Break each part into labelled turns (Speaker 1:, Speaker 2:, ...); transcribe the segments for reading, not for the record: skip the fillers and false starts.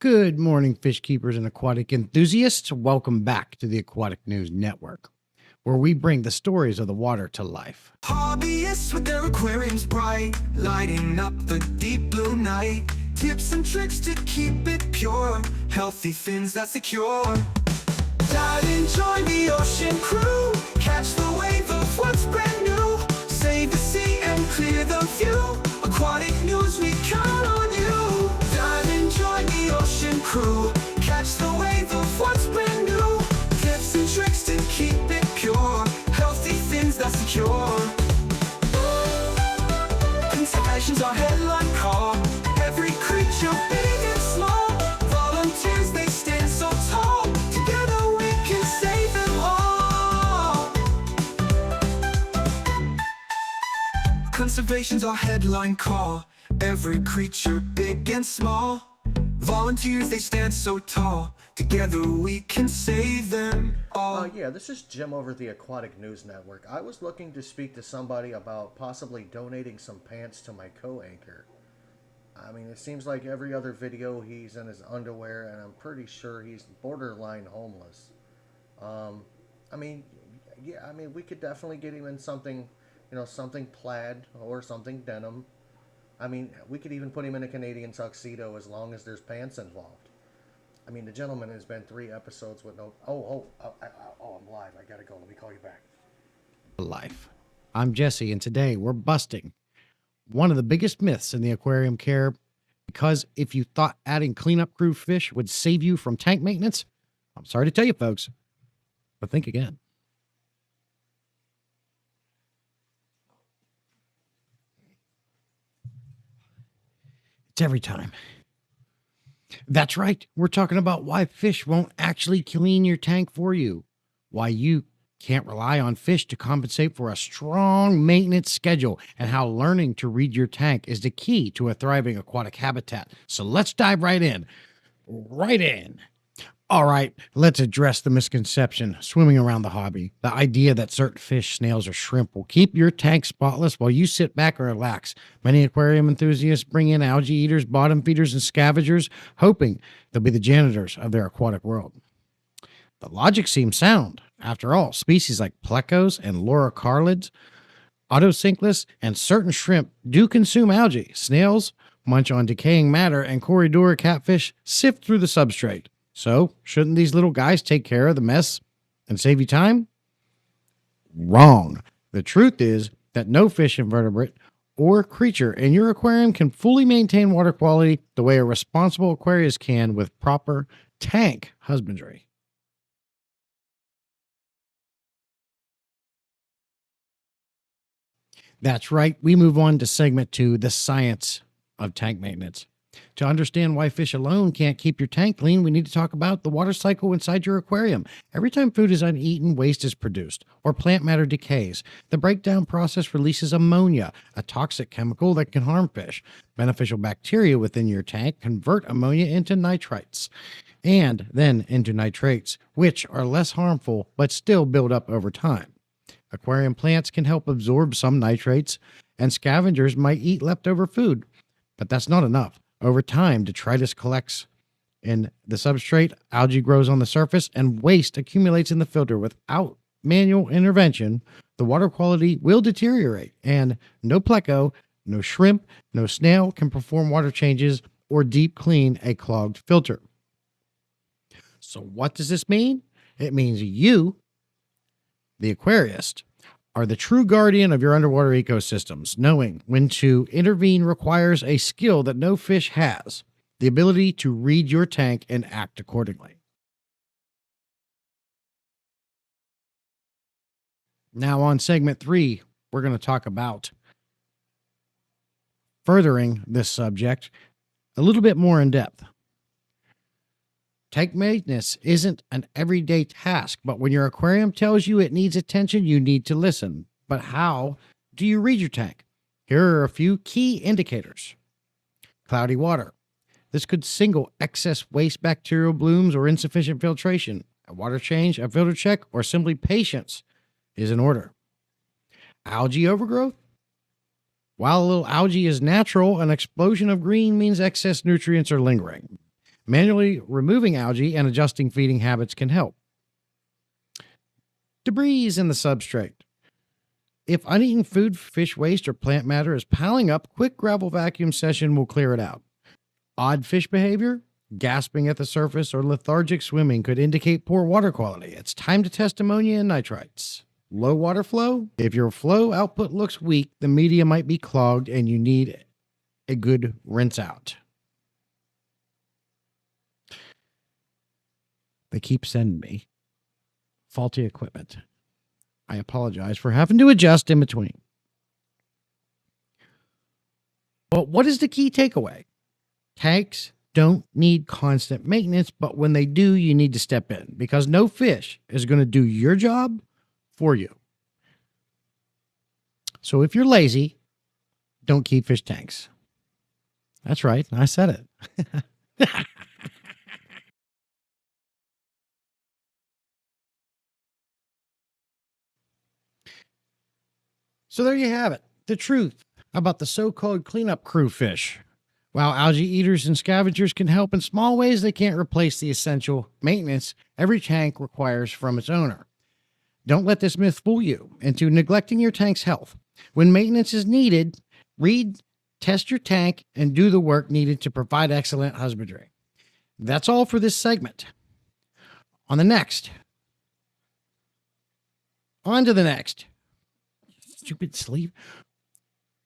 Speaker 1: Good morning, fish keepers and aquatic enthusiasts. Welcome back to the Aquatic News Network, where we bring the stories of the water to life.
Speaker 2: Hobbyists with their aquariums bright, lighting up the deep blue night. Tips and tricks to keep it pure, healthy fins that secure. Dive and join the ocean crew, catch the wave of what's brand new. Save the sea and clear the view. Aquatic News, we count on you. Dive and join the ocean crew, catch the wave of what's brand new. Tips and tricks to keep it pure, healthy fins that secure. Conservation's our headline call. Every creature, big and small. Volunteers, they stand so tall. Together we can save them all. Conservation's our headline call. Every creature, big and small. Volunteers, they stand so tall. Together we can save them all.
Speaker 3: Yeah, this is Jim over at the Aquatic News Network. I was looking to speak to somebody about possibly donating some pants to my co-anchor. I mean, it seems like every other video he's in his underwear, and I'm pretty sure he's borderline homeless. I mean, we could definitely get him in something, something plaid or something denim. I mean, we could even put him in a Canadian tuxedo as long as there's pants involved. I mean, the gentleman has been 3 episodes with no... I'm live. I gotta go. Let me call you back.
Speaker 1: Life. I'm Jesse, and today we're busting one of the biggest myths in the aquarium care, because if you thought adding cleanup crew fish would save you from tank maintenance, I'm sorry to tell you folks, but think again. It's every time. That's right. We're talking about why fish won't actually clean your tank for you. Why you can't rely on fish to compensate for a strong maintenance schedule, and how learning to read your tank is the key to a thriving aquatic habitat. So let's dive right in. All right, let's address the misconception swimming around the hobby. The idea that certain fish, snails, or shrimp will keep your tank spotless while you sit back and relax. Many aquarium enthusiasts bring in algae eaters, bottom feeders, and scavengers, hoping they'll be the janitors of their aquatic world. The logic seems sound. After all, species like plecos and lorocarlids, otocinclus, and certain shrimp do consume algae. Snails munch on decaying matter, and corridor catfish sift through the substrate. So, shouldn't these little guys take care of the mess and save you time? Wrong. The truth is that no fish, invertebrate, or creature in your aquarium can fully maintain water quality the way a responsible aquarius can with proper tank husbandry. That's right. We move on to segment 2, the science of tank maintenance. To understand why fish alone can't keep your tank clean, we need to talk about the water cycle inside your aquarium. Every time food is uneaten, waste is produced, or plant matter decays. The breakdown process releases ammonia, a toxic chemical that can harm fish. Beneficial bacteria within your tank convert ammonia into nitrites, and then into nitrates, which are less harmful but still build up over time. Aquarium plants can help absorb some nitrates, and scavengers might eat leftover food, but that's not enough. Over time, detritus collects in the substrate, algae grows on the surface, and waste accumulates in the filter. Without manual intervention, the water quality will deteriorate, and no pleco, no shrimp, no snail can perform water changes or deep clean a clogged filter. So what does this mean? It means you, the aquarist, are the true guardian of your underwater ecosystems. Knowing when to intervene requires a skill that no fish has, the ability to read your tank and act accordingly. Now on segment 3, we're going to talk about furthering this subject a little bit more in depth. Tank maintenance isn't an everyday task, but when your aquarium tells you it needs attention, you need to listen. But how do you read your tank? Here are a few key indicators. Cloudy water. This could signal excess waste bacterial blooms or insufficient filtration. A water change, a filter check, or simply patience is in order. Algae overgrowth. While a little algae is natural, an explosion of green means excess nutrients are lingering. Manually removing algae and adjusting feeding habits can help. Debris in the substrate. If uneaten food, fish waste, or plant matter is piling up, quick gravel vacuum session will clear it out. Odd fish behavior, gasping at the surface, or lethargic swimming could indicate poor water quality. It's time to test ammonia and nitrites. Low water flow. If your flow output looks weak, the media might be clogged and you need a good rinse out. They keep sending me faulty equipment. I apologize for having to adjust in between. But what is the key takeaway? Tanks don't need constant maintenance, but when they do, you need to step in because no fish is going to do your job for you. So if you're lazy, don't keep fish tanks. That's right. I said it. So there you have it. The truth about the so-called cleanup crew fish. While algae eaters and scavengers can help in small ways, they can't replace the essential maintenance every tank requires from its owner. Don't let this myth fool you into neglecting your tank's health. When maintenance is needed, read, test your tank, and do the work needed to provide excellent husbandry. That's all for this segment. On to the next. Stupid sleeve.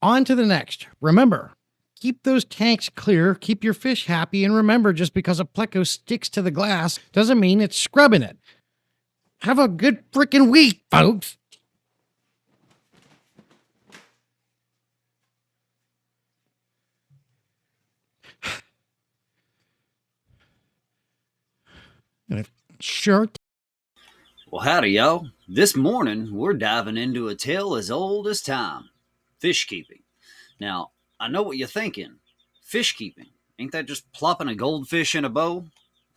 Speaker 1: On to the next. Remember, keep those tanks clear, keep your fish happy, and remember, just because a pleco sticks to the glass doesn't mean it's scrubbing it. Have a good freaking week, folks. Sure.
Speaker 4: Well, howdy, y'all. This morning, we're diving into a tale as old as time, fish keeping. Now, I know what you're thinking. Fish keeping. Ain't that just plopping a goldfish in a bowl?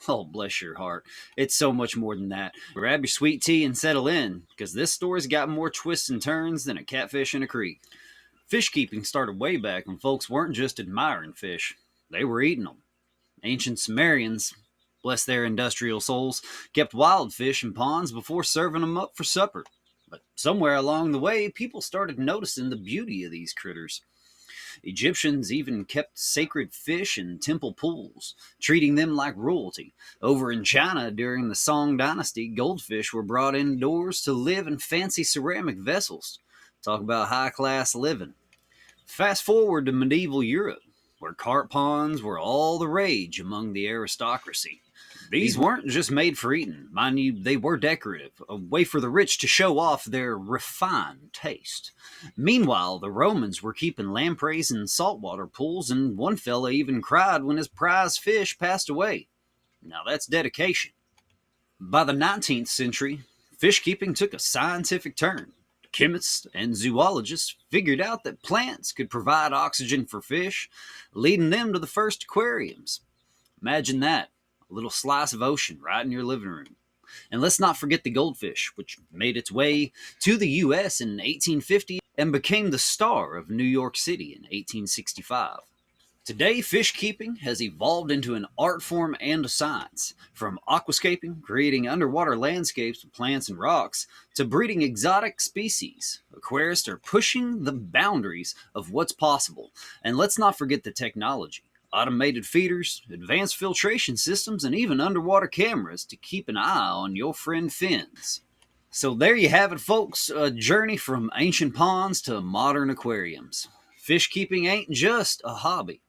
Speaker 4: Oh, bless your heart. It's so much more than that. Grab your sweet tea and settle in, because this story's got more twists and turns than a catfish in a creek. Fish keeping started way back when folks weren't just admiring fish, they were eating them. Ancient Sumerians, bless their industrial souls, kept wild fish in ponds before serving them up for supper. But somewhere along the way, people started noticing the beauty of these critters. Egyptians even kept sacred fish in temple pools, treating them like royalty. Over in China, during the Song Dynasty, goldfish were brought indoors to live in fancy ceramic vessels. Talk about high-class living. Fast forward to medieval Europe, where carp ponds were all the rage among the aristocracy. These weren't just made for eating. Mind you, they were decorative, a way for the rich to show off their refined taste. Meanwhile, the Romans were keeping lampreys in saltwater pools, and one fella even cried when his prize fish passed away. Now that's dedication. By the 19th century, fish keeping took a scientific turn. Chemists and zoologists figured out that plants could provide oxygen for fish, leading them to the first aquariums. Imagine that. A little slice of ocean right in your living room. And let's not forget the goldfish, which made its way to the U.S. in 1850 and became the star of New York City in 1865. Today, fish keeping has evolved into an art form and a science. From aquascaping, creating underwater landscapes with plants and rocks, to breeding exotic species, aquarists are pushing the boundaries of what's possible. And let's not forget the technology. Automated feeders, advanced filtration systems, and even underwater cameras to keep an eye on your friend fins. So there you have it, folks, a journey from ancient ponds to modern aquariums. Fish keeping ain't just a hobby.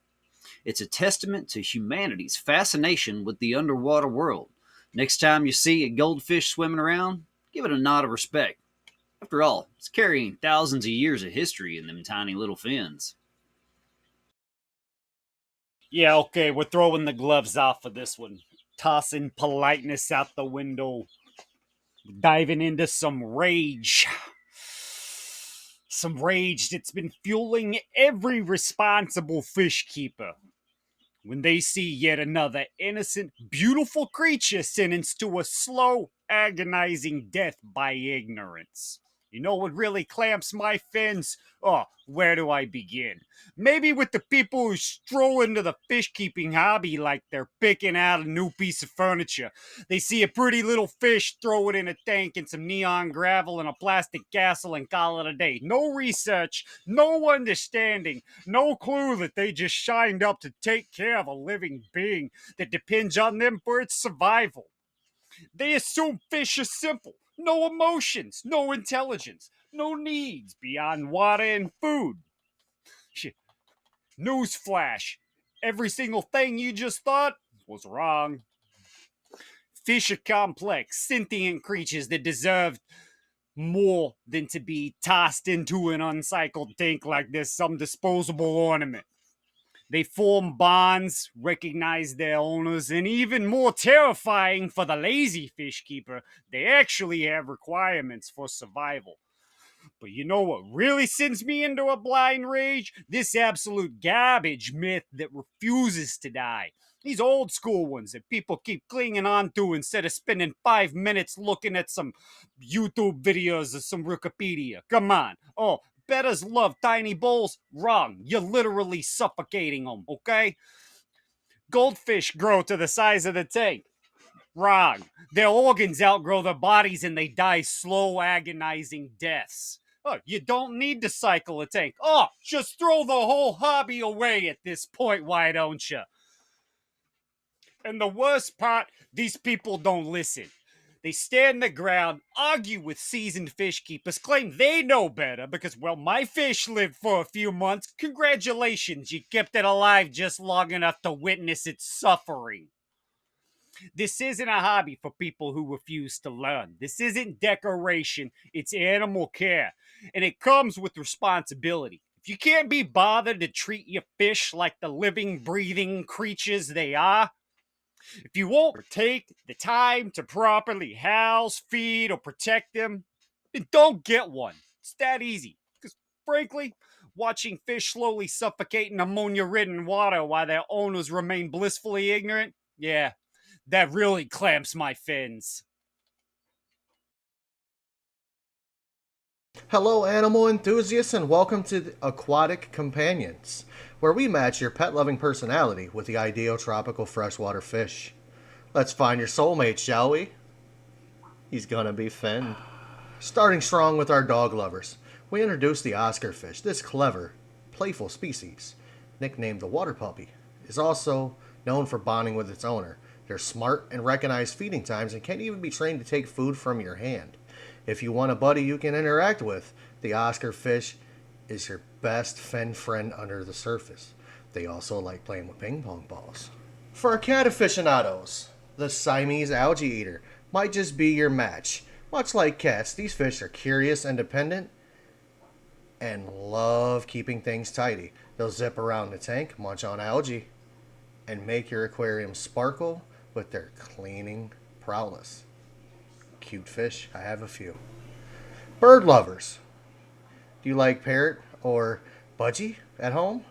Speaker 4: It's a testament to humanity's fascination with the underwater world. Next time you see a goldfish swimming around, give it a nod of respect. After all, it's carrying thousands of years of history in them tiny little fins.
Speaker 5: Yeah, okay, we're throwing the gloves off for this one. Tossing politeness out the window. Diving into some rage. Some rage that's been fueling every responsible fish keeper when they see yet another innocent, beautiful creature sentenced to a slow, agonizing death by ignorance. You know what really clamps my fins? Oh, where do I begin? Maybe with the people who stroll into the fish keeping hobby like they're picking out a new piece of furniture. They see a pretty little fish, throw it in a tank and some neon gravel and a plastic castle and call it a day. No research, no understanding, no clue that they just shined up to take care of a living being that depends on them for its survival. They assume fish are simple. No emotions, no intelligence, no needs beyond water and food. Newsflash. Every single thing you just thought was wrong. Fish are complex, sentient creatures that deserve more than to be tossed into an uncycled tank like there's some disposable ornament. They form bonds, recognize their owners, and even more terrifying for the lazy fish keeper, they actually have requirements for survival. But you know what really sends me into a blind rage? This absolute garbage myth that refuses to die. These old school ones that people keep clinging on to instead of spending 5 minutes looking at some YouTube videos or some Wikipedia. Come on. Oh, betters love tiny bowls? Wrong. You're literally suffocating them, okay? Goldfish grow to the size of the tank. Wrong. Their organs outgrow their bodies and they die slow, agonizing deaths. Oh, you don't need to cycle a tank. Oh, just throw the whole hobby away at this point, why don't you? And the worst part, these people don't listen. They stand the ground, argue with seasoned fish keepers, claim they know better because, well, my fish lived for a few months. Congratulations, you kept it alive just long enough to witness its suffering. This isn't a hobby for people who refuse to learn. This isn't decoration, it's animal care. And it comes with responsibility. If you can't be bothered to treat your fish like the living, breathing creatures they are, if you won't take the time to properly house, feed, or protect them, then don't get one. It's that easy. Because frankly, watching fish slowly suffocate in ammonia-ridden water while their owners remain blissfully ignorant, yeah, that really clamps my fins.
Speaker 3: Hello, animal enthusiasts, and welcome to the Aquatic Companions, where we match your pet loving personality with the ideal tropical freshwater fish. Let's find your soulmate, shall we? He's gonna be Finn. Starting strong with our dog lovers, we introduce the Oscar fish. This clever, playful species, nicknamed the water puppy, is also known for bonding with its owner. They're smart and recognize feeding times and can even be trained to take food from your hand. If you want a buddy you can interact with, the Oscar fish is your best fin friend under the surface. They also like playing with ping pong balls. For our cat aficionados, the Siamese algae eater might just be your match. Much like cats, these fish are curious, independent, and love keeping things tidy. They'll zip around the tank, munch on algae, and make your aquarium sparkle with their cleaning prowess. Cute fish, I have a few. Bird lovers. Do you like parrot or budgie at home?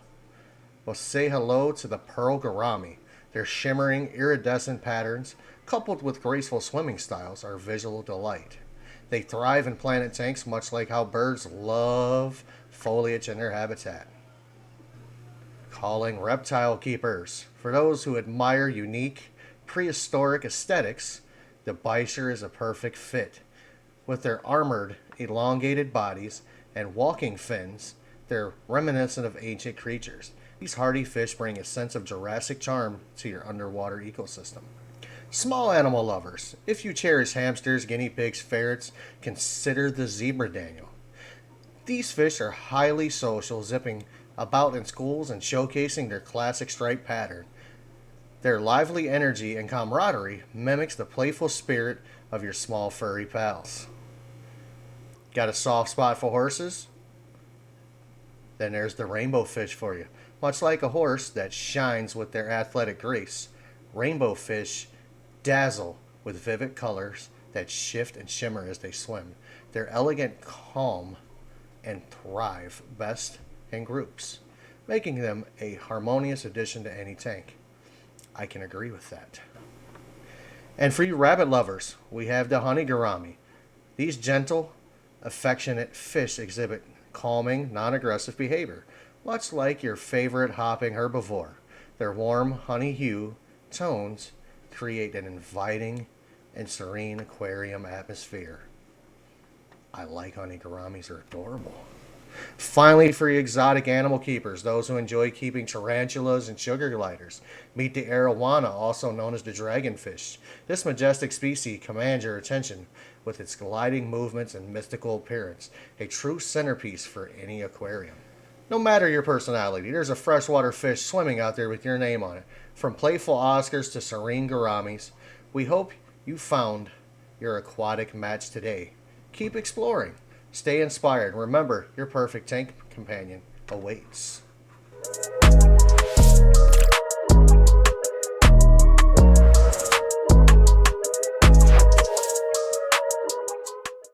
Speaker 3: Well, say hello to the pearl gourami. Their shimmering, iridescent patterns, coupled with graceful swimming styles, are visual delight. They thrive in planet tanks much like how birds love foliage in their habitat. Calling reptile keepers. For those who admire unique, prehistoric aesthetics, the Bisher is a perfect fit. With their armored, elongated bodies and walking fins, they're reminiscent of ancient creatures. These hardy fish bring a sense of Jurassic charm to your underwater ecosystem. Small animal lovers, if you cherish hamsters, guinea pigs, ferrets, consider the zebra daniel. These fish are highly social, zipping about in schools and showcasing their classic stripe pattern. Their lively energy and camaraderie mimics the playful spirit of your small furry pals. Got a soft spot for horses? Then there's the rainbow fish for you. Much like a horse that shines with their athletic grace, rainbow fish dazzle with vivid colors that shift and shimmer as they swim. They're elegant, calm, and thrive best in groups, making them a harmonious addition to any tank. I can agree with that. And for you rabbit lovers, we have the honey gourami. These gentle, Affectionate fish exhibit calming, non-aggressive behavior, much like your favorite hopping herbivore. Their warm honey hue tones create an inviting and serene aquarium atmosphere. I like honey gouramis, they're adorable. Finally, for you exotic animal keepers, those who enjoy keeping tarantulas and sugar gliders, meet the arowana, also known as the dragonfish. This majestic species commands your attention with its gliding movements and mystical appearance, a true centerpiece for any aquarium. No matter your personality, there's a freshwater fish swimming out there with your name on it. From playful Oscars to serene gouramis, we hope you found your aquatic match today. Keep exploring. Stay inspired. Remember, your perfect tank companion awaits.